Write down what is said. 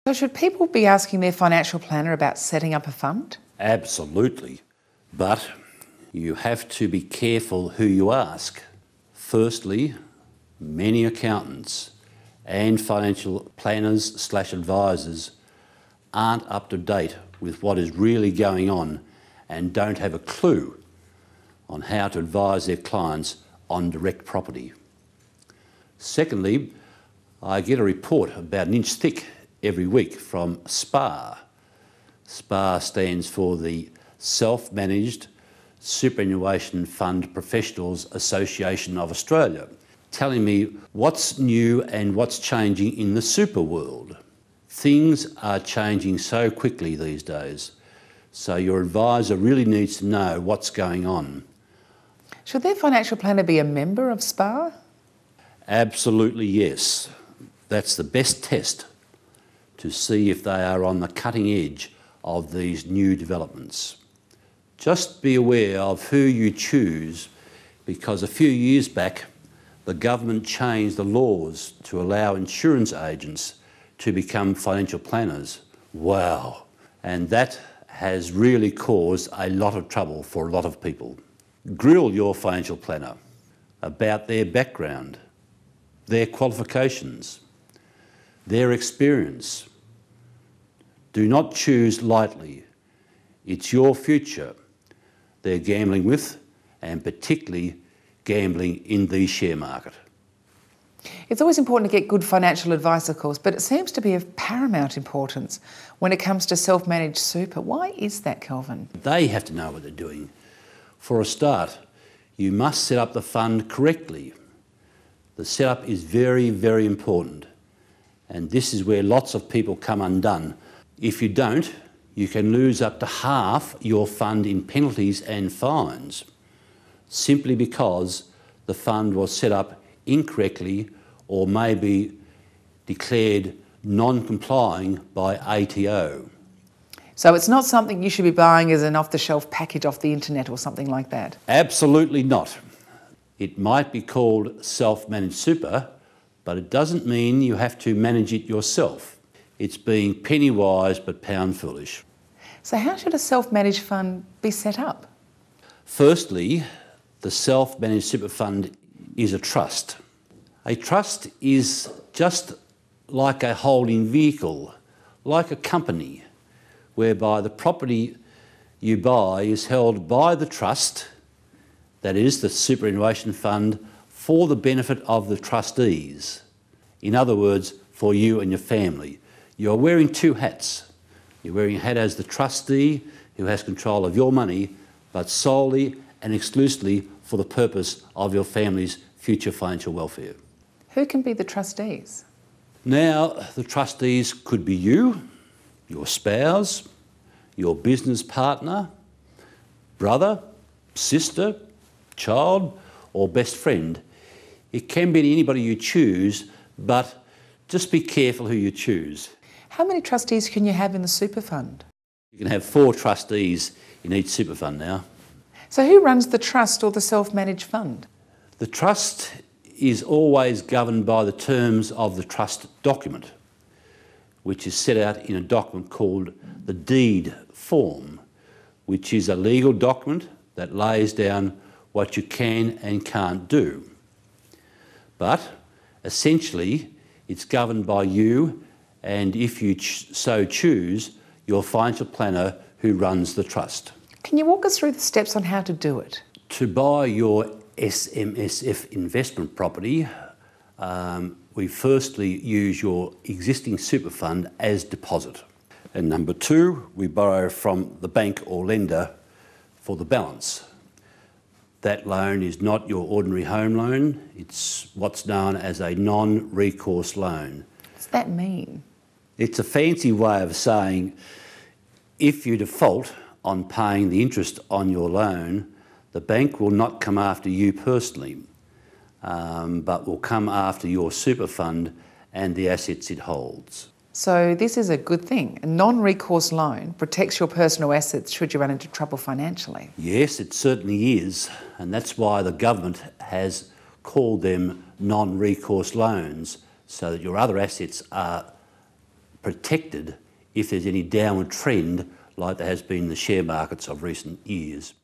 So should people be asking their financial planner about setting up a fund? Absolutely, but you have to be careful who you ask. Firstly, many accountants and financial planners/advisors aren't up to date with what is really going on and don't have a clue on how to advise their clients on direct property. Secondly, I get a report about an inch thick every week from SPA. SPA stands for the Self-Managed Superannuation Fund Professionals Association of Australia, telling me what's new and what's changing in the super world. Things are changing so quickly these days, so your advisor really needs to know what's going on. Should their financial planner be a member of SPA? Absolutely yes. That's the best test to see if they are on the cutting edge of these new developments. Just be aware of who you choose, because a few years back the government changed the laws to allow insurance agents to become financial planners. Wow! And that has really caused a lot of trouble for a lot of people. Grill your financial planner about their background, their qualifications, their experience. Do not choose lightly. It's your future they're gambling with, and particularly gambling in the share market. It's always important to get good financial advice, of course, but it seems to be of paramount importance when it comes to self-managed super. Why is that, Kelvin? They have to know what they're doing. For a start, you must set up the fund correctly. The setup is very, very important, and this is where lots of people come undone. If you don't, you can lose up to half your fund in penalties and fines, simply because the fund was set up incorrectly or may be declared non-complying by ATO. So it's not something you should be buying as an off-the-shelf package off the internet or something like that? Absolutely not. It might be called self-managed super, but it doesn't mean you have to manage it yourself. It's being penny wise but pound foolish. So how should a self-managed fund be set up? Firstly, the self-managed super fund is a trust. A trust is just like a holding vehicle, like a company, whereby the property you buy is held by the trust, that is the superannuation fund, for the benefit of the trustees. In other words, for you and your family. You're wearing two hats. You're wearing a hat as the trustee who has control of your money, but solely and exclusively for the purpose of your family's future financial welfare. Who can be the trustees? Now, the trustees could be you, your spouse, your business partner, brother, sister, child, or best friend. It can be anybody you choose, but just be careful who you choose. How many trustees can you have in the super fund? You can have 4 trustees in each super fund now. So who runs the trust or the self-managed fund? The trust is always governed by the terms of the trust document, which is set out in a document called the deed form, which is a legal document that lays down what you can and can't do. But essentially, it's governed by you, and if you so choose, your financial planner who runs the trust. Can you walk us through the steps on how to do it? To buy your SMSF investment property, we firstly use your existing super fund as deposit. And number 2, we borrow from the bank or lender for the balance. That loan is not your ordinary home loan, it's what's known as a non-recourse loan. What's that mean? It's a fancy way of saying if you default on paying the interest on your loan, the bank will not come after you personally, but will come after your super fund and the assets it holds. So this is a good thing. A non-recourse loan protects your personal assets should you run into trouble financially. Yes, it certainly is, and that's why the government has called them non-recourse loans, so that your other assets are protected if there's any downward trend like there has been in the share markets of recent years.